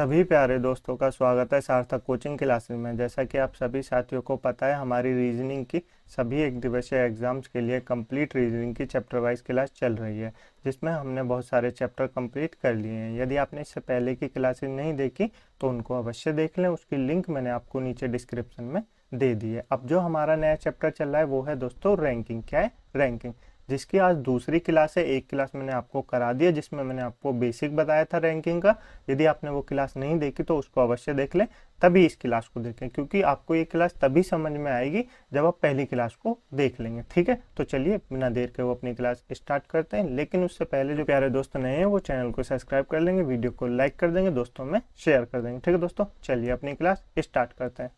सभी प्यारे दोस्तों का स्वागत है सार्थक कोचिंग क्लासेस में। जैसा कि आप सभी साथियों को पता है, हमारी रीजनिंग की सभी एक दिवसीय एग्जाम्स के लिए कंप्लीट रीजनिंग की चैप्टर वाइज क्लास चल रही है, जिसमें हमने बहुत सारे चैप्टर कंप्लीट कर लिए हैं। यदि आपने इससे पहले की क्लासेस नहीं देखी तो उनको अवश्य देख लें, उसकी लिंक मैंने आपको नीचे डिस्क्रिप्शन में दे दी है। अब जो हमारा नया चैप्टर चल रहा है वो है दोस्तों रैंकिंग। क्या है? रैंकिंग, जिसकी आज दूसरी क्लास है। एक क्लास मैंने आपको करा दिया जिसमें मैंने आपको बेसिक बताया था रैंकिंग का। यदि आपने वो क्लास नहीं देखी तो उसको अवश्य देख लें, तभी इस क्लास को देखें, क्योंकि आपको ये क्लास तभी समझ में आएगी जब आप पहली क्लास को देख लेंगे। ठीक है, तो चलिए बिना देर के वो अपनी क्लास स्टार्ट करते हैं। लेकिन उससे पहले जो प्यारे दोस्त नए हैं वो चैनल को सब्सक्राइब कर लेंगे, वीडियो को लाइक कर देंगे, दोस्तों में शेयर कर देंगे। ठीक है दोस्तों, चलिए अपनी क्लास स्टार्ट करते हैं।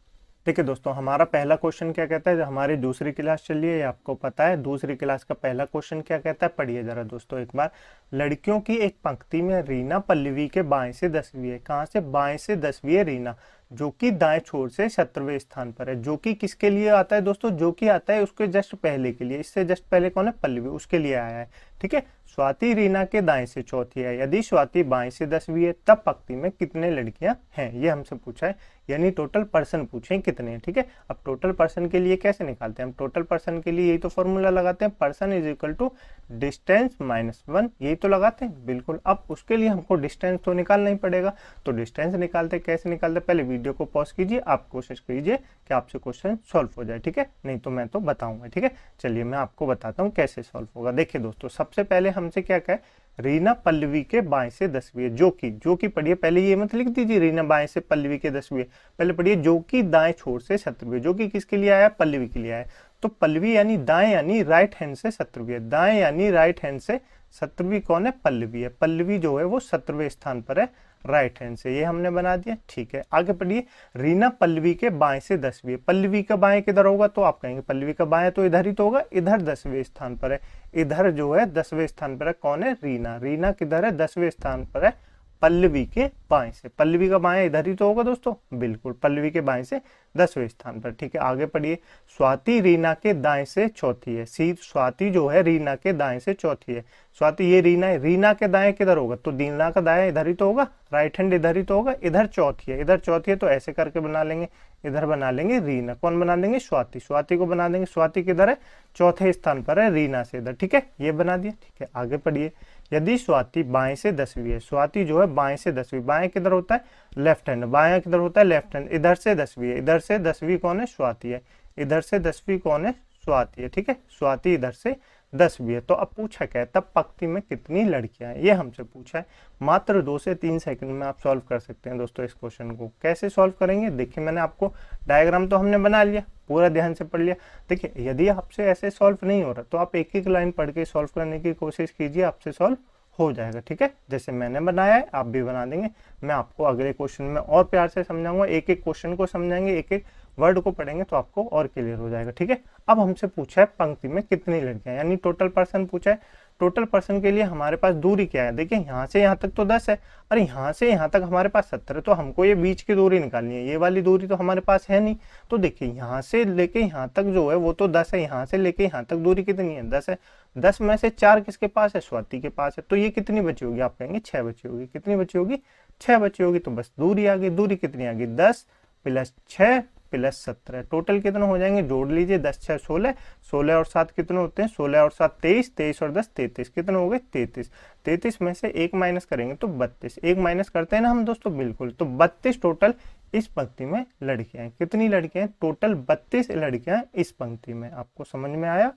ठीक है दोस्तों, हमारा पहला क्वेश्चन क्या कहता है। जो हमारी दूसरी क्लास चल रही है, ये आपको पता है। दूसरी क्लास का पहला क्वेश्चन क्या कहता है, पढ़िए जरा दोस्तों एक बार। लड़कियों की एक पंक्ति में रीना पल्लवी के बाएं से 10वीं है। कहाँ से? बाएं से 10वीं है रीना, जो कि दाएं छोर से 17वें स्थान पर है। जो कि किसके लिए आता है दोस्तों? जो कि आता है उसके जस्ट पहले के लिए। इससे जस्ट पहले कौन है? पल्लवी, उसके लिए आया है। ठीक है, स्वाति रीना के दाएं से चौथी है। यदि स्वाति बाएं से 10वीं है तब पंक्ति में कितने लड़कियां हैं, ये हमसे पूछा है। यानी टोटल पर्सन पूछे कितने हैं। ठीक है, अब टोटल पर्सन के लिए कैसे निकालते हैं हम? टोटल पर्सन के लिए यही तो फॉर्मूला लगाते हैं, person is equal to distance minus 1, यही तो लगाते हैं। बिल्कुल, अब उसके लिए हमको डिस्टेंस तो निकालना ही पड़ेगा। तो डिस्टेंस निकालते कैसे निकालते? पहले वीडियो को पॉज कीजिए, आप कोशिश कीजिए कि आपसे क्वेश्चन सॉल्व हो जाए। ठीक है, नहीं तो मैं तो बताऊंगा। ठीक है, चलिए मैं आपको बताता हूँ कैसे सॉल्व होगा। देखिए दोस्तों, सबसे पहले हमसे क्या कहे, रीना पल्लवी के बाएं से 10वीं है। जो कि पढ़िए, पहले ये मत लिख दीजिए रीना बाएं से पल्लवी के 10वीं है, पहले पढ़िए जो कि दाएं छोर से 17वीं। जो कि किसके लिए आया? पल्लवी के लिए आया। तो पल्लवी यानी दाएं यानी राइट हैंड से 17वीं है। दाएं यानी राइट हैंड से 17वीं कौन है? पल्लवी है। पल्लवी जो है वो 17वें स्थान पर है राइट हैंड से, ये हमने बना दिया। ठीक है, आगे पढ़िए। रीना पल्लवी के बाएं से 10वीं है। पल्लवी का बाएं किधर होगा? तो आप कहेंगे पल्लवी का बाएं तो इधर ही तो होगा, इधर 10वें स्थान पर है। इधर जो है 10वें स्थान पर है कौन है? रीना। रीना किधर है? 10वें स्थान पर है पल्लवी के बाएं से। पल्लवी का बाएं इधर ही तो होगा दोस्तों, बिल्कुल, पल्लवी के बाएं से 10वें स्थान पर। ठीक है, आगे पढ़िए। स्वाति रीना के दाएं से चौथी है। स्वाति जो है रीना के दाएं से चौथी है। स्वाति ये रीना है, रीना के दाएं किधर होगा? तो रीना का दाएं इधर ही तो होगा, राइट हैंड इधर ही तो होगा। इधर चौथी है, इधर चौथी है, तो ऐसे करके बना लेंगे। इधर बना लेंगे रीना, कौन बना देंगे? स्वाति। स्वाति को बना देंगे, स्वाति किधर है? चौथे स्थान पर है रीना से इधर। ठीक है, ये बना दिया। ठीक है, आगे पढ़िए। यदि स्वाति बाएं से 10वीं है। स्वाति जो है बाएं से 10वीं, बाएं किधर होता है? Left hand. बाएं किधर होता है? Left hand. इधर से 10वीं है, इधर से 10वीं कौन है? स्वाति है। इधर से 10वीं कौन है? स्वाति है। ठीक है, स्वाति इधर से 10वीं है। तो अब पूछा क्या है, तब पंक्ति में कितनी लड़कियां हैं, ये हमसे पूछा है। मात्र 2 से 3 सेकंड में आप सॉल्व कर सकते हैं दोस्तों इस क्वेश्चन को। कैसे सॉल्व करेंगे? देखिए, मैंने आपको डायग्राम तो हमने बना लिया, पूरा ध्यान से पढ़ लिया। देखिए, यदि आपसे ऐसे सॉल्व नहीं हो रहा तो आप एक एक लाइन पढ़ के सॉल्व करने की कोशिश कीजिए, आपसे सॉल्व हो जाएगा। ठीक है, जैसे मैंने बनाया है आप भी बना देंगे। मैं आपको अगले क्वेश्चन में और प्यार से समझाऊंगा, एक एक क्वेश्चन को समझाएंगे, एक एक वर्ड को पढ़ेंगे तो आपको और क्लियर हो जाएगा। ठीक है, अब हमसे पूछा है पंक्ति में कितनी लड़कियां, यानी टोटल पर्सन पूछा है। टोटल पर्सन के लिए हमारे पास दूरी क्या है? देखिए, यहाँ से यहाँ तक तो 10 है, और यहाँ से यहाँ तक हमारे पास 70 है। तो हमको ये बीच की दूरी निकालनी है, ये वाली दूरी तो हमारे पास है नहीं। तो देखिए, यहाँ से लेके यहाँ तक जो है वो तो 10 है, यहाँ से लेके यहाँ तक दूरी कितनी है? 10 है। 10 में से 4 किसके पास है? स्वाति के पास है। तो ये कितनी बची होगी? आप कहेंगे 6 बची होगी। कितनी बची होगी? 6 बची होगी। तो बस दूरी आ गई। दूरी कितनी आ गई? 10 प्लस 6 प्लस 17। टोटल कितने हो जाएंगे? जोड़ लीजिए, 10 6 16, 16 और 7 कितने होते हैं? 16 और 7 23, 23 और 10 33। कितने हो गए? 33। 33 में से 1 माइनस करेंगे तो 32। 1 माइनस करते हैं ना हम दोस्तों, बिल्कुल। तो 32 टोटल इस पंक्ति में लड़कियां हैं। कितनी लड़कियां हैं? टोटल 32 लड़कियां इस पंक्ति में। आपको समझ में आया?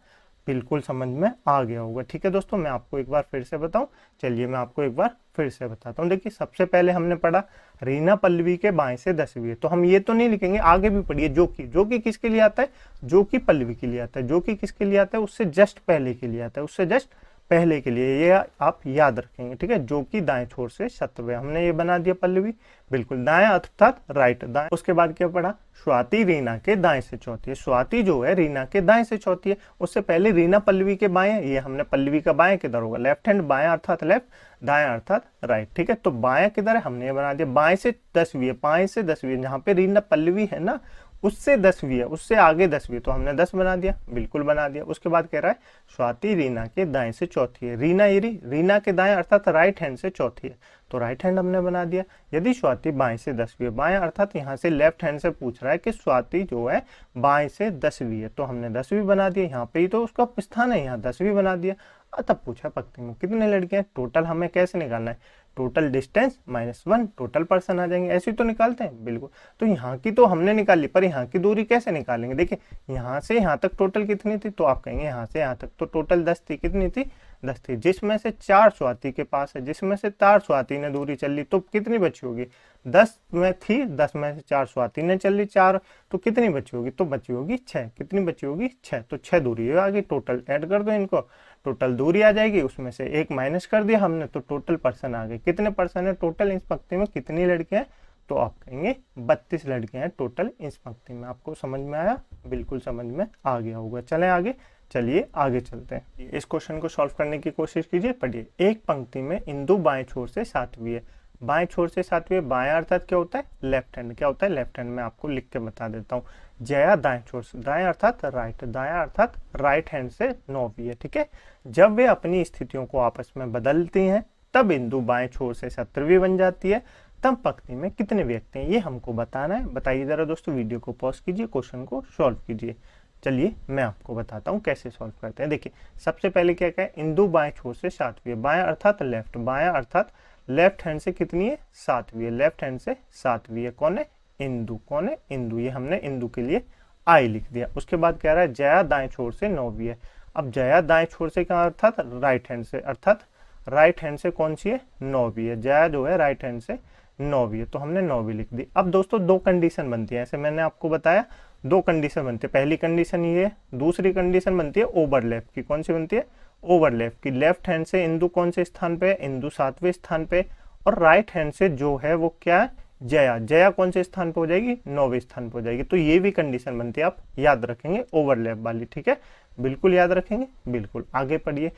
बिल्कुल समझ में आ गया होगा। ठीक है दोस्तों, मैं आपको एक बार फिर से बताऊं। चलिए मैं आपको एक बार फिर से बताता हूं। देखिए, सबसे पहले हमने पढ़ा रीना पल्लवी के बाएं से 10वीं है। तो हम ये तो नहीं लिखेंगे, आगे भी पढ़िए। जो कि किसके लिए आता है? जो कि पल्लवी के लिए आता है। जो कि किसके लिए आता है? उससे जस्ट पहले के लिए आता है, उससे जस्ट पहले के लिए, ये आप याद रखेंगे। ठीक है, जो कि दाएं छोर से 17वें, हमने ये बना दिया पल्लवी, बिल्कुल दाएं अर्थात राइट, दाएं। उसके बाद क्या पढ़ा? स्वाति रीना के दाएं से चौथी है। स्वाति जो है रीना के दाएं से चौथी है। उससे पहले रीना पल्लवी के बाएं, ये हमने पल्लवी का बाएं किधर होगा? Left hand. बाएं अर्थात लेफ्ट, दाएं अर्थात राइट। ठीक है, तो बाएं किधर है? हमने ये बना दिया बाएं से 10वीं है। बाएं से 10वीं, जहां पे रीना पल्लवी है ना, उससे 10वीं है, उससे आगे 10वीं, तो हमने 10 बना दिया, बिल्कुल बना दिया। उसके बाद कह रहा है स्वाति रीना के दाएं से चौथी है। रीना रीना के दाएं अर्थात राइट हैंड से चौथी है, तो राइट हैंड हमने बना दिया। यदि स्वाति बाएं से 10वीं है, बाएं अर्थात यहाँ से लेफ्ट हैंड से पूछ रहा है कि स्वाति जो है बाएं से 10वीं है, तो हमने 10वीं बना दिया। यहाँ पे ही तो उसका स्थान है, यहाँ 10वीं बना दिया। तब पूछा पंक्ति में कितने लड़के हैं, टोटल हमें कैसे निकालना है, टोटल डिस्टेंस -1 टोटल पर्सन आ जाएंगे, ऐसे ही तो निकालते हैं बिल्कुल। तो यहाँ की तो हमने निकाली, पर यहाँ की दूरी कैसे निकालेंगे, देखिए यहाँ से यहाँ तक टोटल कितनी थी, तो आप कहेंगे यहाँ से यहाँ तक तो टोटल 10 थी, कितनी थी 10 थी, जिसमें से 4 स्वाति के पास है, जिसमें से 4 स्वाति ने दूरी चल ली, तो कितनी बची होगी, 10 में थी, 10 में से 4 स्वाति ने चल ली 4, तो कितनी बची होगी, तो बची होगी 6, कितनी बची होगी 6, तो 6 दूरी आ गई, टोटल ऐड कर दो इनको, टोटल दूरी आ जाएगी, उसमें से 1 माइनस कर दिया हमने, तो टोटल पर्सन आ गए। कितने पर्सन है टोटल इस पंक्ति में, कितनी लड़के हैं, तो आप कहेंगे 32 लड़के हैं टोटल इस पंक्ति में। आपको समझ में आया, बिल्कुल समझ में आ गया होगा। चलें आगे, चलिए आगे चलते हैं। इस क्वेश्चन को सॉल्व करने की कोशिश कीजिए। पढ़िए, एक पंक्ति में इंदु बाएं छोर से 7वीं है, बाएं छोर से 7वीं, बाएं अर्थात क्या होता है, लेफ्ट हैंड, क्या होता है लेफ्ट हैंड, मैं आपको लिख के बता देता हूँ। जया दाएं छोर से, दाएं अर्थात राइट, दाएं अर्थात राइट हैंड से 9वीं है, ठीक है। जब वे अपनी स्थितियों को आपस में बदलती हैं तब इंदु बाएं छोर से 17वीं बन जाती है। तब पंक्ति में कितने व्यक्ति हैं, ये हमको बताना है। बताइए जरा दोस्तों, वीडियो को पॉज कीजिए, क्वेश्चन को सॉल्व कीजिए। चलिए मैं आपको बताता हूँ कैसे सॉल्व करते हैं। देखिए सबसे पहले क्या है, इंदु बाएं छोर से 7वीं है, बाएं अर्थात लेफ्ट, बाएं अर्थात लेफ्ट हैंड से कितनी है 7वीं है, लेफ्ट हैंड से 7वीं है, कौन है इंदु, कौन है इंदु, ये हमने इंदु के लिए आई लिख दिया। उसके बाद कह रहा है जया दाएं छोर से 9वीं है। अब जया दाएं छोर से क्या अर्थात राइट हैंड से, अर्थात राइट हैंड से कौन सी है 9वीं है, जया जो है राइट हैंड से 9वीं है, तो हमने 9वीं लिख दी। अब दोस्तों दो कंडीशन बनती है, ऐसे मैंने आपको बताया दो कंडीशन बनती है। पहली कंडीशन ये है, दूसरी कंडीशन बनती है ओवरलैप की। कौन सी बनती है, ओवरलैप की। लेफ्ट हैंड से इंदु कौन से स्थान पे है, इंदु 7वें स्थान पे, और राइट हैंड से जो है वो क्या है जया, जया कौन से स्थान पे हो जाएगी 9वें स्थान पे हो जाएगी। तो ये भी कंडीशन बनती है, आप याद रखेंगे ओवरलैप वाली, ठीक है, बिल्कुल याद रखेंगे, बिल्कुल। आगे पढ़िए,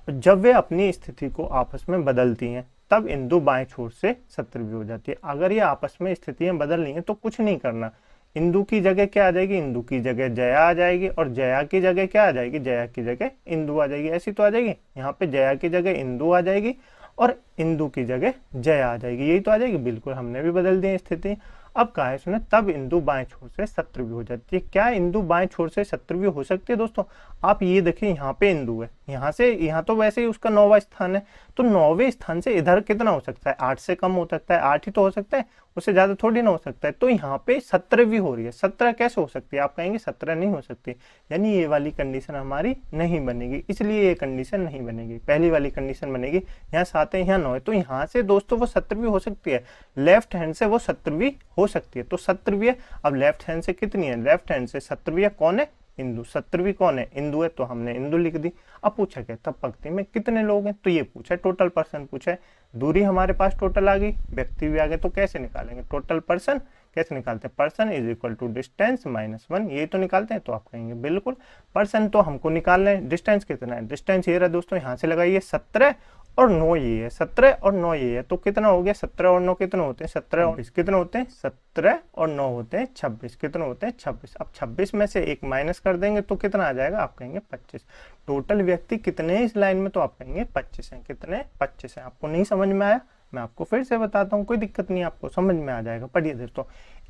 जब वे अपनी स्थिति को आपस में बदलती हैं तब इंदु बाएं छोर से 17वीं हो जाती है। अगर ये आपस में स्थितियां बदल रही हैं तो कुछ नहीं करना, इंदु की जगह क्या आ जाएगी, इंदु की जगह जया आ जाएगी, और जया की जगह क्या आ जाएगी, जया की जगह इंदु आ जाएगी। ऐसी तो आ जाएगी, यहाँ पे जया की जगह इंदु आ जाएगी और इंदु की जगह जया आ जाएगी, यही तो आ जाएगी, बिल्कुल हमने भी बदल दी स्थिति। अब कहा है सुने, तब इंदु बाएं छोर से 17वीं हो जाती है। क्या इंदु बाएं छोर से 17वीं हो सकती है दोस्तों, आप ये देखिए यहाँ पे इंदु है, यहाँ से यहाँ तो वैसे ही उसका 9वां स्थान है, तो 9वें स्थान से इधर कितना हो सकता है, 8 से कम हो सकता है, 8 ही तो हो सकता है, उससे ज्यादा थोड़ी ना हो सकता है। तो यहाँ पे 17वीं हो रही है, 17 कैसे हो सकती है, आप कहेंगे 17 नहीं हो सकती, यानी ये वाली कंडीशन हमारी नहीं बनेगी, इसलिए ये कंडीशन नहीं बनेगी। पहली वाली कंडीशन बनेगी, यहाँ 7 है यहाँ 9 है, तो यहाँ से दोस्तों वो 17वीं हो सकती है, लेफ्ट हैंड से वो 17वीं हो सकती है, तो 17वीं है। अब लेफ्ट हैंड से कितनी है, लेफ्ट हैंड से 17वीं है, कौन है इंदु, 17वीं कौन है इंदु है, तो हमने इंदु लिख दी। अब पूछा क्या, तब पंक्ति में कितने लोग हैं, तो ये पूछा है टोटल पर्सन पूछा है, दूरी हमारे पास टोटल आ गई, व्यक्ति भी आ गए, तो कैसे निकालेंगे टोटल पर्सन, कैसे निकालते हैं, person is equal to distance -1, ये तो निकालते हैं। तो आप कहेंगे बिल्कुल पर्सन तो हमको निकालना है, डिस्टेंस कितना है, डिस्टेंस ये रहा दोस्तों, यहाँ से लगाइए 17 और 9 ये है, 17 और 9 ये है, तो कितना हो गया 17 और 9 कितने होते हैं 17 और 20 कितने होते हैं 17 और 9 होते हैं 26, कितने होते हैं 26। अब 26 में से 1 माइनस कर देंगे तो कितना आ जाएगा, आप कहेंगे 25। टोटल व्यक्ति कितने इस लाइन में, तो आप कहेंगे 25 हैं, कितने 25 हैं। आपको नहीं समझ में आया, मैं आपको फिर से बताता हूँ, कोई दिक्कत नहीं, आपको समझ में आ जाएगा। पढ़िए दोस्तों,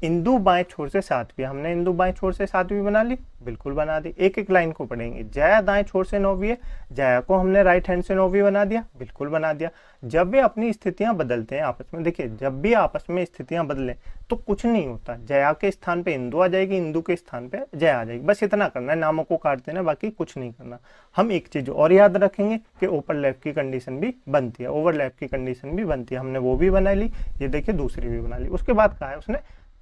इंदु बाएं छोर से 7वीं, हमने इंदु बाएं छोर से 7वीं बना ली, बिल्कुल बना दी। एक एक लाइन को पढ़ेंगे, जया दाएं छोर से 9वीं है, जया को हमने राइट हैंड से 9वीं बना दिया, बिल्कुल बना दिया। जब वे अपनी स्थितियां बदलते हैं आपस में, देखिए जब भी आपस में स्थितियां बदलें तो कुछ नहीं होता, जया के स्थान पे इंदु आ जाएगी, इंदु के स्थान पे जया आ जाएगी, बस इतना करना है, नामों को काट देना, बाकी कुछ नहीं करना। हम एक चीज और याद रखेंगे कि ओवरलैप की कंडीशन भी बनती है, ओवरलैप की कंडीशन भी बनती है, हमने वो भी बना ली, ये देखिए दूसरी भी बना ली। उसके बाद कहा है उसने,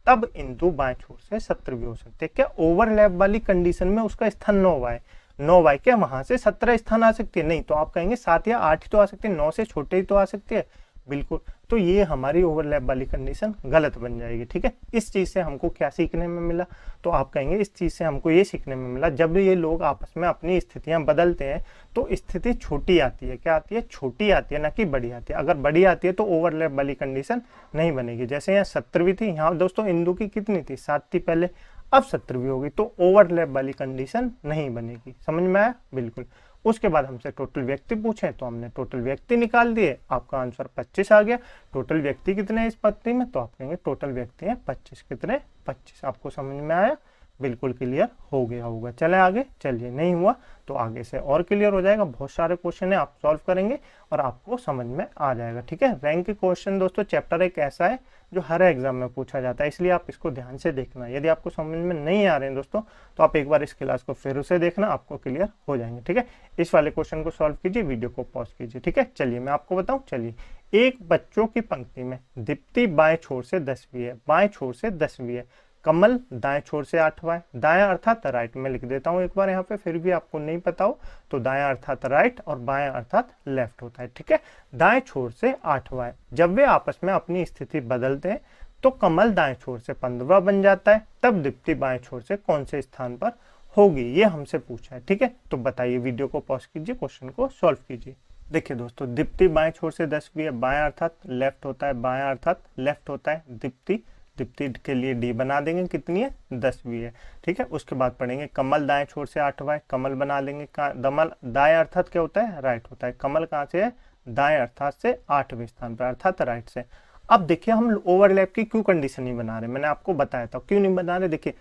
तब इंदु बाएं छोर से 17वीं हो सकती है। क्या ओवरलैप वाली कंडीशन में उसका स्थान 9वां है, 9वां है, क्या वहां से 17 स्थान आ सकती है, नहीं, तो आप कहेंगे 7 या 8 ही तो आ सकती है, 9 से छोटे ही तो आ सकती है, बिल्कुल। तो ये हमारी ओवरलैप वाली कंडीशन गलत बन जाएगी, ठीक है। इस चीज से हमको क्या सीखने में मिला, तो आप कहेंगे इस चीज से हमको ये सीखने में मिला, जब ये लोग आपस में अपनी स्थितियां बदलते हैं तो स्थिति छोटी आती है, क्या आती है, छोटी आती है, ना कि बड़ी आती है। अगर बड़ी आती है तो ओवरलैप वाली कंडीशन नहीं बनेगी। जैसे यहाँ 17वीं थी, यहाँ दोस्तों इंदु की कितनी थी 7 थी पहले, अब 70वीं होगी, तो ओवरलैप वाली कंडीशन नहीं बनेगी। समझ में आया? बिल्कुल। उसके बाद हमसे टोटल व्यक्ति पूछे तो हमने टोटल व्यक्ति निकाल दिए, आपका आंसर 25 आ गया। टोटल व्यक्ति कितने हैं इस पंक्ति में, तो आप कहेंगे टोटल व्यक्ति हैं 25। कितने? 25। आपको समझ में आया? बिल्कुल क्लियर हो गया होगा। चले आगे, चलिए नहीं हुआ तो आगे से और क्लियर हो जाएगा। बहुत सारे क्वेश्चन है, आप सॉल्व करेंगे और आपको समझ में आ जाएगा। ठीक है, रैंक के क्वेश्चन दोस्तों चैप्टर एक ऐसा है जो हर एग्जाम में पूछा जाता है, इसलिए आप इसको ध्यान से देखना। यदि आपको समझ में नहीं आ रहे हैं दोस्तों तो आप एक बार इस क्लास को फिर से देखना, आपको क्लियर हो जाएंगे। ठीक है, इस वाले क्वेश्चन को सॉल्व कीजिए, वीडियो को पॉज कीजिए। ठीक है, चलिए मैं आपको बताऊं। चलिए, एक बच्चों की पंक्ति में दीप्ति बाएं छोर से 10वीं है, बाएं छोर से 10वीं है, कमल दाएं छोर से 8वां है। दायां अर्थात राइट में लिख देता हूं एक बार यहाँ पे, फिर भी आपको नहीं पता हो तो दायां अर्थात राइट और बायां अर्थात लेफ्ट होता है। ठीक है, दाएं छोर से 8वां है। जब वे आपस में अपनी स्थिति बदलते हैं तो कमल दाएं छोर से 15वां बन जाता है, तब दीप्ति बाएं छोर से कौन से स्थान पर होगी, ये हमसे पूछा है। ठीक है, तो बताइए, वीडियो को पॉज कीजिए, क्वेश्चन को सॉल्व कीजिए। देखिए दोस्तों, दीप्ति बाएं छोर से 10वीं है, बायां अर्थात लेफ्ट होता है, बायां अर्थात लेफ्ट होता है। दीप्ति के लिए डी बना देंगे, कितनी है? 10वीं है। ठीक है, उसके बाद पढ़ेंगे कमल दाएं छोर से 8वां है, कमल बना देंगे। दमल दाएं अर्थात क्या होता है? राइट होता है। कमल कहाँ से है? दाएं अर्थात से 8वें स्थान पर, अर्थात राइट से। अब देखिए, हम ओवरलैप की क्यों कंडीशन नहीं बना रहे, मैंने आपको बताया था क्यों नहीं बना रहे। देखिए,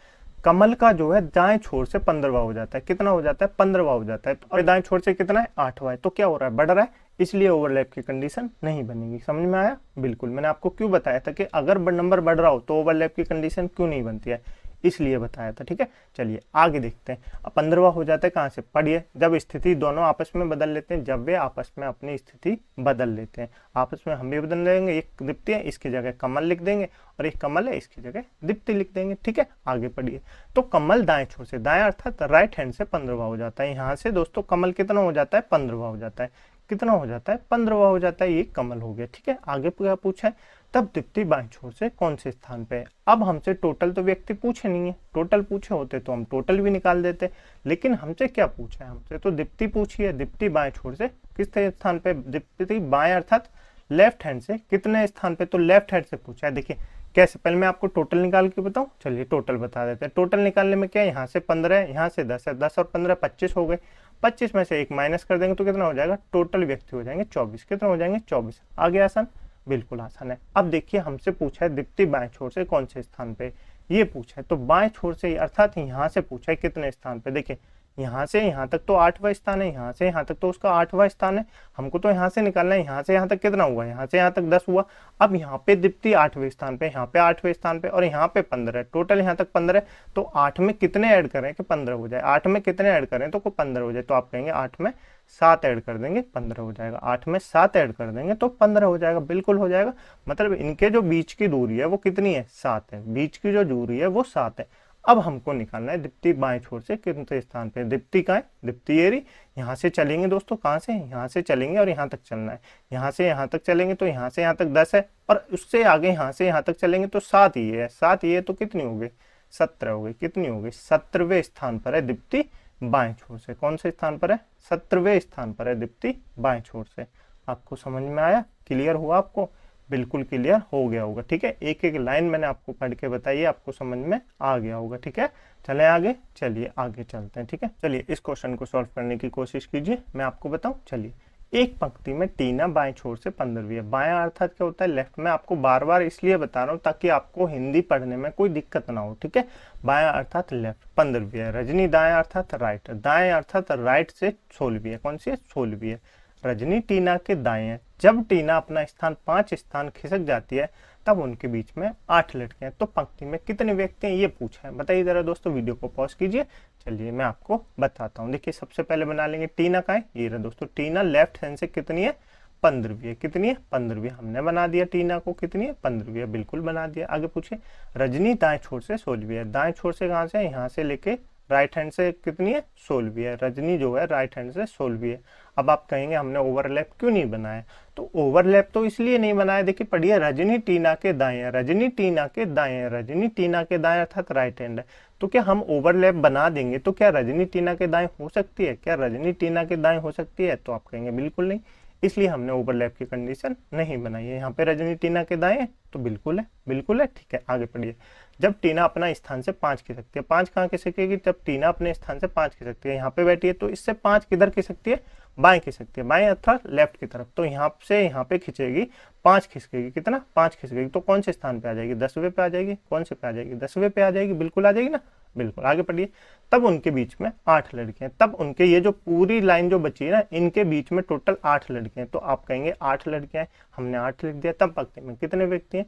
कमल का जो है दाएं छोर से 15वां हो जाता है, कितना हो जाता है? 15वां हो जाता है, और दाएं छोर से कितना है? 8वां है, तो क्या हो रहा है? बढ़ रहा है, इसलिए ओवरलैप की कंडीशन नहीं बनेगी। समझ में आया? बिल्कुल, मैंने आपको क्यों बताया था कि अगर नंबर बढ़ रहा हो तो ओवरलैप की कंडीशन क्यों नहीं बनती है, इसलिए बताया था। ठीक है, चलिए आगे देखते हैं। अब 15वां हो जाता है कहाँ से? पढ़िए, जब स्थिति दोनों आपस में बदल लेते हैं, जब वे आपस में अपनी स्थिति बदल लेते हैं। आपस में हम भी बदल लेंगे, एक दीप्ति है इसकी जगह कमल लिख देंगे, और एक कमल है इसकी जगह दीप्ति लिख देंगे। ठीक है, आगे पढ़िए। तो कमल दाएं छोर से, दाएं अर्थात राइट हैंड से 15वां हो जाता है। यहाँ से दोस्तों कमल कितना हो जाता है? 15वां हो जाता है। कितना हो जाता है? 15वां हो जाता है, ये कमल हो गया। ठीक है, आगे क्या पूछा है? तब दीप्ति बाएं छोर से कौन से स्थान पे है। अब हमसे टोटल तो व्यक्ति पूछे नहीं है, टोटल पूछे होते तो हम टोटल भी निकाल देते, लेकिन हमसे क्या पूछा है? हमसे तो दीप्ति पूछी है। दीप्ति बाएं छोर से किस स्थान पे? दीप्ति बाएं अर्थात लेफ्ट हैंड से कितने स्थान पे? तो लेफ्ट हैंड से पूछा है। देखिए कैसे, पहले मैं आपको टोटल निकाल के बताऊं। चलिए टोटल बता देते हैं। टोटल निकालने में क्या है? यहाँ से 15 है, यहाँ से 10 है, 10 और 15 25 हो गए। 25 में से एक माइनस कर देंगे तो कितना हो जाएगा? टोटल व्यक्ति हो जाएंगे 24। कितना हो जाएंगे? 24। आगे आसान? बिल्कुल आसान है। अब देखिए, हमसे पूछा है दीप्ति बाएं छोर से कौन से स्थान पे, ये पूछा है। तो बाएं छोर से अर्थात यहाँ से पूछा है कितने स्थान पे। देखिए, यहाँ से यहाँ तक तो 8वां स्थान है, यहाँ से यहाँ तक तो उसका 8वां स्थान है। हमको तो यहाँ से निकालना है, यहाँ से यहाँ तक कितना हुआ? यहाँ से यहाँ तक 10 हुआ। अब यहाँ पे दीप्ति 8वें स्थान पे, यहाँ पे 8वें स्थान पे, और यहाँ पे 15 है। टोटल यहाँ तक 15 है, तो 8 में कितने ऐड करें कि 15 हो जाए? 8 में कितने ऐड करें तो 15 हो जाए? तो आप कहेंगे 8 में 7 ऐड कर देंगे 15 हो जाएगा। 8 में 7 ऐड कर देंगे तो 15 हो जाएगा। बिल्कुल हो जाएगा। मतलब इनके जो बीच की दूरी है वो कितनी है? 7 है। बीच की जो दूरी है वो 7 है। अब हमको निकालना है दीप्ति बाएं छोर से कितने स्थान पे। दीप्ति का है, दीप्ति एरी। यहाँ से चलेंगे दोस्तों, कहाँ से? यहाँ से चलेंगे और यहाँ तक चलना है। यहाँ से यहाँ तक चलेंगे तो यहाँ से यहाँ तक 10 है, और उससे आगे यहाँ से यहाँ तक चलेंगे तो 7 ही है। 7 ही है तो कितनी हो गई? 17 हो गई। कितनी हो गई? 17वें स्थान पर है दीप्ति बाएं छोर से। कौन से स्थान पर है? 17वें स्थान पर है दीप्ति बाएं छोर से। आपको समझ में आया? क्लियर हुआ आपको? बिल्कुल क्लियर हो गया होगा। ठीक है, एक एक लाइन मैंने आपको पढ़ के बताई, आपको समझ में आ गया होगा। ठीक है, चलें आगे। चलिए आगे चलते हैं। ठीक है, चलिए इस क्वेश्चन को सॉल्व करने की कोशिश कीजिए, मैं आपको बताऊं। चलिए, एक पंक्ति में टीना बाएं छोर से 15वीं है। बायां अर्थात क्या होता है? लेफ्ट में। आपको बार बार इसलिए बता रहा हूँ ताकि आपको हिंदी पढ़ने में कोई दिक्कत ना हो। ठीक है, बायां अर्थात लेफ्ट, 15वीं है। रजनी दाएं अर्थात राइट, दाएं अर्थात राइट से 16वीं है। कौन सी है? 16वीं है। रजनी टीना के दाएं है। जब टीना अपना स्थान 5 स्थान खिसक जाती है तब उनके बीच में 8 लड़के हैं। तो पंक्ति में कितने व्यक्ति हैं ये पूछा है। बताइए जरा दोस्तों, वीडियो को पॉज कीजिए। चलिए मैं आपको बताता हूँ। देखिए, सबसे पहले बना लेंगे टीना का है, ये रहा दोस्तों। टीना लेफ्ट हैंड से कितनी है? 15वीं है। कितनी है? 15वीं। हमने बना दिया टीना को, कितनी है? 15वीं है। बिल्कुल बना दिया। आगे पूछे, रजनी दाएं छोर से 16वीं है। दाएं छोर से कहाँ से? यहाँ से लेके राइट हैंड से कितनी है? 16वीं है। रजनी जो है राइट हैंड से 16वीं है। अब आप कहेंगे हमने ओवरलैप क्यों नहीं बनाया? तो ओवरलैप तो इसलिए नहीं बनाया, देखिए पढ़िए, रजनी टीना के दाएं है, रजनी टीना के दाएं है, रजनी टीना के दाएं अर्थात राइट हैंड है। तो क्या हम ओवरलैप बना देंगे तो क्या रजनी टीना के दाएं हो सकती है? क्या रजनी टीना के दाएं हो सकती है? तो आप कहेंगे बिल्कुल नहीं। इसलिए हमने ओवरलैप की कंडीशन नहीं बनाई है। यहाँ पे रजनी टीना के दाएं है तो बिल्कुल है, बिल्कुल है, ठीक है। आगे पढ़िए। जब टीना अपना स्थान से 5 खिसकती है, 5 कहाँ खिसकेगी? जब टीना अपने स्थान से 5 खिसकती है, यहाँ पे बैठी है तो इससे 5 किधर खिसकती है? बाएं खिसकती है, बाएं अर्थात लेफ्ट की तरफ। तो यहाँ से यहाँ पे खिंचेगी, 5 खिसकेगी, कितना? 5 खिसकेगी, तो कौन से स्थान पे आ जाएगी? 10वें पे आ जाएगी। कौन से पे आ जाएगी? 10वें पे आ जाएगी, बिल्कुल आ जाएगी ना, बिल्कुल। आगे पढ़िए। तब उनके बीच में 8 लड़के हैं, तब उनके ये जो पूरी लाइन जो बची है ना, इनके बीच में टोटल 8 लड़के हैं। तो आप कहेंगे 8 लड़के हैं, हमने 8 लिख दिया। तब पंक्ति में कितने व्यक्ति हैं?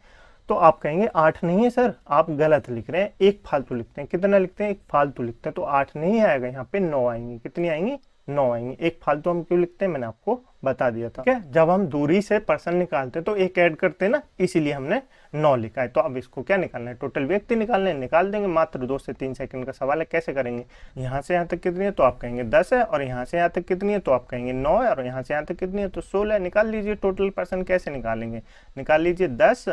तो आप कहेंगे 8 नहीं है सर, आप गलत लिख रहे हैं, एक फालतू लिखते हैं। कितना लिखते हैं? एक फालतू लिखते हैं। तो 8 नहीं आएगा, यहाँ पे 9 आएंगी। कितनी आएंगी? 9 आएंगी। एक फालतू हम क्यों लिखते हैं, मैंने आपको बता दिया था। ठीक है, जब हम दूरी से पर्सन निकालते हैं तो एक ऐड करते हैं ना, इसीलिए हमने 9 लिखा है। तो अब इसको क्या निकालना है? टोटल व्यक्ति निकालने हैं, निकाल देंगे। मात्र 2 से 3 सेकंड का सवाल है, कैसे करेंगे? यहाँ से यहाँ तक कितनी है? तो आप कहेंगे 10 है, और यहाँ से यहाँ तक कितनी है? तो आप कहेंगे 9 है, और यहाँ से यहाँ तक कितनी है? तो 16। निकाल लीजिए टोटल पर्सन। कैसे निकालेंगे? निकाल लीजिए 10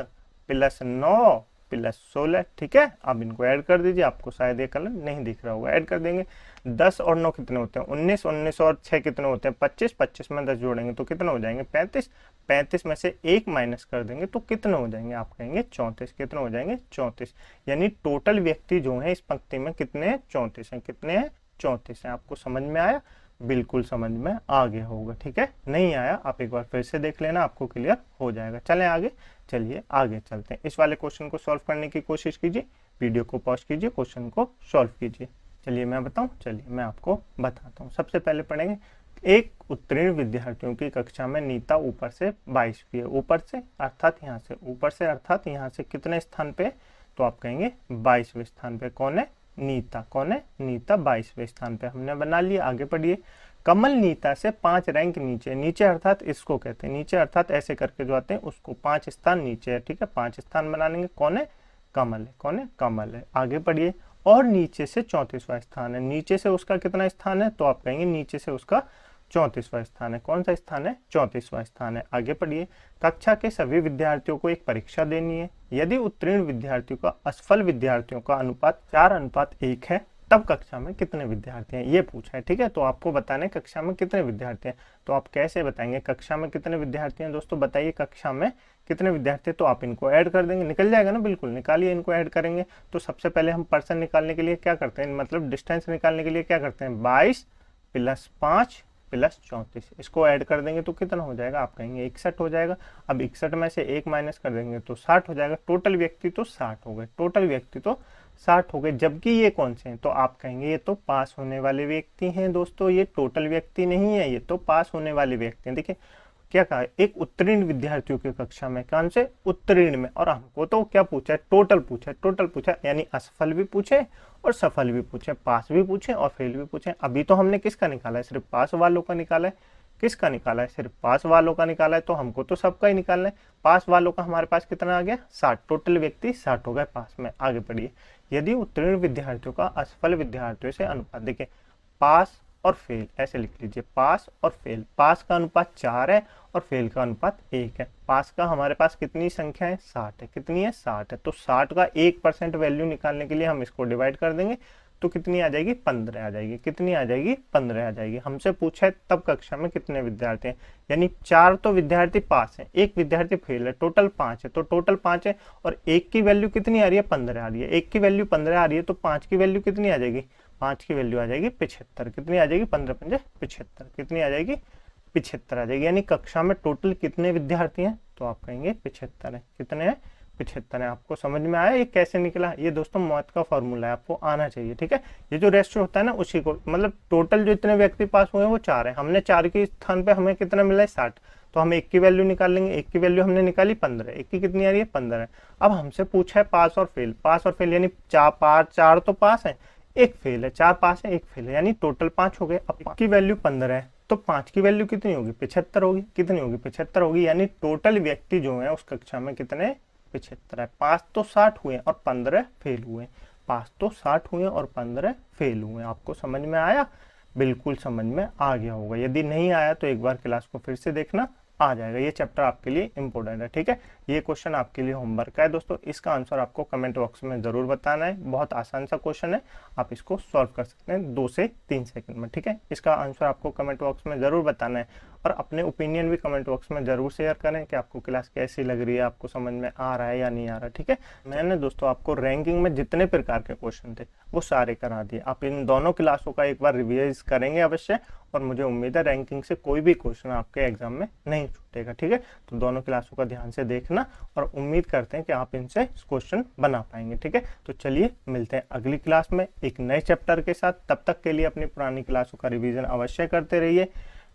प्लस 9 प्लस 16, ठीक है। अब इनको ऐड कर दीजिए, आपको शायद ये कलर नहीं दिख रहा होगा, ऐड कर देंगे। 10 और 9 कितने होते हैं? 19, 19 और 6 कितने होते हैं? 25, 25 में 10 जोड़ेंगे तो कितने हो जाएंगे? 35, 35 में से 1 माइनस कर देंगे तो कितने हो जाएंगे? आप कहेंगे 34। कितने हो जाएंगे? 34। यानी टोटल व्यक्ति जो है इस पंक्ति में कितने हैं? 34 हैं। कितने हैं? 34 हैं। आपको समझ में आया? बिल्कुल समझ में आ गया होगा, ठीक है। नहीं आया आप एक बार फिर से देख लेना, आपको क्लियर हो जाएगा। चलें आगे, चलिए आगे चलते हैं। इस वाले क्वेश्चन को सॉल्व करने की कोशिश कीजिए, वीडियो को पॉज कीजिए, क्वेश्चन को सॉल्व कीजिए। चलिए मैं बताऊं, चलिए मैं आपको बताता हूं। सबसे पहले पढ़ेंगे, एक उत्तीर्ण विद्यार्थियों की कक्षा में नीता ऊपर से 22वीं है। ऊपर से अर्थात यहाँ से, ऊपर से अर्थात यहाँ से कितने स्थान पे? तो आप कहेंगे 22वें स्थान पे। कौन है? नीता। कौन है? नीता 22वें स्थान पे हमने बना लिया। आगे पढ़िए। कमल नीता से 5 रैंक नीचे, नीचे अर्थात इसको कहते हैं, नीचे अर्थात ऐसे करके जो आते हैं उसको 5 स्थान नीचे है, ठीक है। 5 स्थान बना लेंगे। कौन है? कमल है। कौन है? कमल है। आगे पढ़िए। और नीचे से 34वां स्थान है। नीचे से उसका कितना स्थान है? तो आप कहेंगे नीचे से उसका 34वां स्थान है। कौन सा स्थान है? 34वां स्थान है। आगे पढ़िए। कक्षा के सभी विद्यार्थियों को एक परीक्षा देनी है। यदि उत्तीर्ण विद्यार्थियों का असफल विद्यार्थियों का अनुपात 4:1 है, तब कक्षा में कितने विद्यार्थी हैं? ये पूछा है, ठीक है। तो आपको बताना है कक्षा में कितने विद्यार्थी हैं। तो आप कैसे बताएंगे कक्षा में कितने विद्यार्थी हैं? दोस्तों बताइए कक्षा में कितने विद्यार्थी हैं? तो आप इनको ऐड कर देंगे, निकल जाएगा ना, बिल्कुल निकालिए। इनको ऐड करेंगे तो सबसे पहले हम पर्सन निकालने के लिए क्या करते हैं, मतलब डिस्टेंस निकालने के लिए क्या करते हैं? 22 प्लस 5 प्लस 34, इसको ऐड कर देंगे तो कितना हो जाएगा? आप कहेंगे 61 हो जाएगा। अब 61 में से 1 माइनस कर देंगे तो 60 हो जाएगा। टोटल व्यक्ति तो 60 हो गए, टोटल व्यक्ति तो 60 हो गए। जबकि ये कौन से हैं? तो आप कहेंगे ये तो पास होने वाले व्यक्ति हैं। दोस्तों ये टोटल व्यक्ति नहीं है, ये तो पास होने वाले व्यक्ति हैं। देखिए क्या कहा, एक उत्तीर्ण विद्यार्थियों की कक्षा में, कौन से? उत्तीर्ण में। और हमको तो क्या पूछा है? टोटल पूछा है, टोटल पूछा, यानी असफल भी पूछे और सफल भी पूछे, पास भी पूछे और फेल भी पूछे। अभी तो हमने किसका निकाला है? सिर्फ पास वालों का निकाला है। किसका निकाला है? सिर्फ पास वालों का निकाला है। तो हमको तो सबका ही निकालना है। पास वालों का हमारे पास कितना आ गया? 60। टोटल व्यक्ति 60 हो गए पास में। आगे पढ़िए। यदि उत्तीर्ण विद्यार्थियों का असफल विद्यार्थियों से अनुपात, देखिए पास और फेल ऐसे लिख लीजिए, पास और फेल। पास का अनुपात 4 है और फेल का अनुपात 1 है। पास का हमारे पास कितनी संख्या है? 60 है। कितनी है? 60 है। तो 60 का 1% वैल्यू निकालने के लिए हम इसको डिवाइड कर देंगे तो कितनी आ जाएगी? 15 आ जाएगी। कितनी आ जाएगी? 15 आ जाएगी। हमसे पूछा है तब कक्षा में कितने विद्यार्थी हैं, यानी 4 तो विद्यार्थी पास हैं, 1 विद्यार्थी फेल है, टोटल 5 है। तो टोटल 5 है और 1 की वैल्यू कितनी आ रही है? 15 आ रही है। 1 की वैल्यू 15 आ रही है तो 5 की वैल्यू कितनी आ जाएगी? 5 की वैल्यू आ जाएगी 75। कितनी आ जाएगी? 15 पंजे 75। कितनी आ जाएगी? 75 आ जाएगी। यानी कक्षा में टोटल कितने विद्यार्थी हैं? तो आप कहेंगे 75 है। कितने हैं? 75 है। आपको समझ में आया ये कैसे निकला? ये दोस्तों मैथ का फॉर्मूला है, आपको आना चाहिए, ठीक है। ये जो रेशियो होता है ना उसी को, मतलब टोटल जो इतने व्यक्ति पास हुए हैं वो 4 है। हमने 4 के स्थान पे हमें कितना मिला है? 60। तो हम 1 की वैल्यू निकाल लेंगे। 1 की वैल्यू हमने निकाली 15, 1 की कितनी आ रही है? 15 है। अब हमसे पूछा है पास और फेल। पास और फेल यानी 4 तो पास है, 1 फेल है। 4 पास है, 1 फेल है, यानी टोटल 5 हो गए। अब 1 की वैल्यू 15 है तो 5 की वैल्यू कितनी होगी? 75 होगी। कितनी होगी? 75 होगी। यानी टोटल व्यक्ति जो है उस कक्षा में कितने? 75 है। पास तो 60 हुए और 15 फेल हुए। पास तो 60 हुए और 15 फेल हुए। आपको समझ में आया? बिल्कुल समझ में आ गया होगा। यदि नहीं आया तो एक बार क्लास को फिर से देखना, आ जाएगा। ये चैप्टर आपके लिए इंपॉर्टेंट है, ठीक है। ये क्वेश्चन आपके लिए होमवर्क का है दोस्तों। इसका आंसर आपको कमेंट बॉक्स में जरूर बताना है। बहुत आसान सा क्वेश्चन है, आप इसको सॉल्व कर सकते हैं 2 से 3 सेकंड में, ठीक है। इसका आंसर आपको कमेंट बॉक्स में जरूर बताना है। और अपने ओपिनियन भी कमेंट बॉक्स में ज़रूर शेयर करें कि आपको क्लास कैसी लग रही है, आपको समझ में आ रहा है या नहीं आ रहा। ठीक है, मैंने दोस्तों आपको रैंकिंग में जितने प्रकार के क्वेश्चन थे वो सारे करा दिए। आप इन दोनों क्लासों का एक बार रिवाइज करेंगे अवश्य, और मुझे उम्मीद है रैंकिंग से कोई भी क्वेश्चन आपके एग्जाम में नहीं छूटेगा। ठीक है, तो दोनों क्लासों का ध्यान से देखना और उम्मीद करते हैं कि आप इनसे क्वेश्चन बना पाएंगे। ठीक है, तो चलिए मिलते हैं अगली क्लास में एक नए चैप्टर के साथ। तब तक के लिए अपनी पुरानी क्लासों का रिवीजन अवश्य करते रहिए,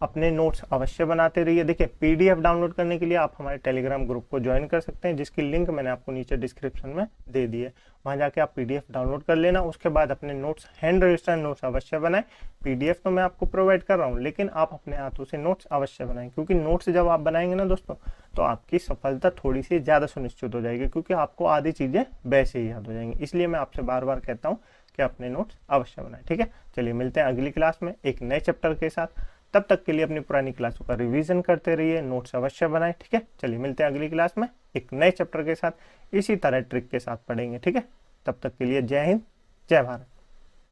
अपने नोट्स अवश्य बनाते रहिए। देखिए, पीडीएफ डाउनलोड करने के लिए आप हमारे टेलीग्राम ग्रुप को ज्वाइन कर सकते हैं, जिसकी लिंक मैंने आपको नीचे डिस्क्रिप्शन में दे दी है। वहाँ जाके आप पीडीएफ डाउनलोड कर लेना। उसके बाद अपने नोट्स, हैंड रजिस्टर्ड नोट्स अवश्य बनाएं। पीडीएफ तो मैं आपको प्रोवाइड कर रहा हूँ, लेकिन आप अपने हाथों से नोट्स अवश्य बनाएं, क्योंकि नोट्स जब आप बनाएंगे ना दोस्तों, तो आपकी सफलता थोड़ी सी ज़्यादा सुनिश्चित हो जाएगी, क्योंकि आपको आधी चीज़ें वैसे ही याद हो जाएंगी। इसलिए मैं आपसे बार बार कहता हूँ कि अपने नोट्स अवश्य बनाएं। ठीक है, चलिए मिलते हैं अगली क्लास में एक नए चैप्टर के साथ। तब तक के लिए अपनी पुरानी क्लासों का रिवीजन करते रहिए, नोट्स अवश्य बनाएं। ठीक है, चलिए मिलते हैं अगली क्लास में एक नए चैप्टर के साथ, इसी तरह ट्रिक के साथ पढ़ेंगे। ठीक है, तब तक के लिए जय हिंद, जय भारत।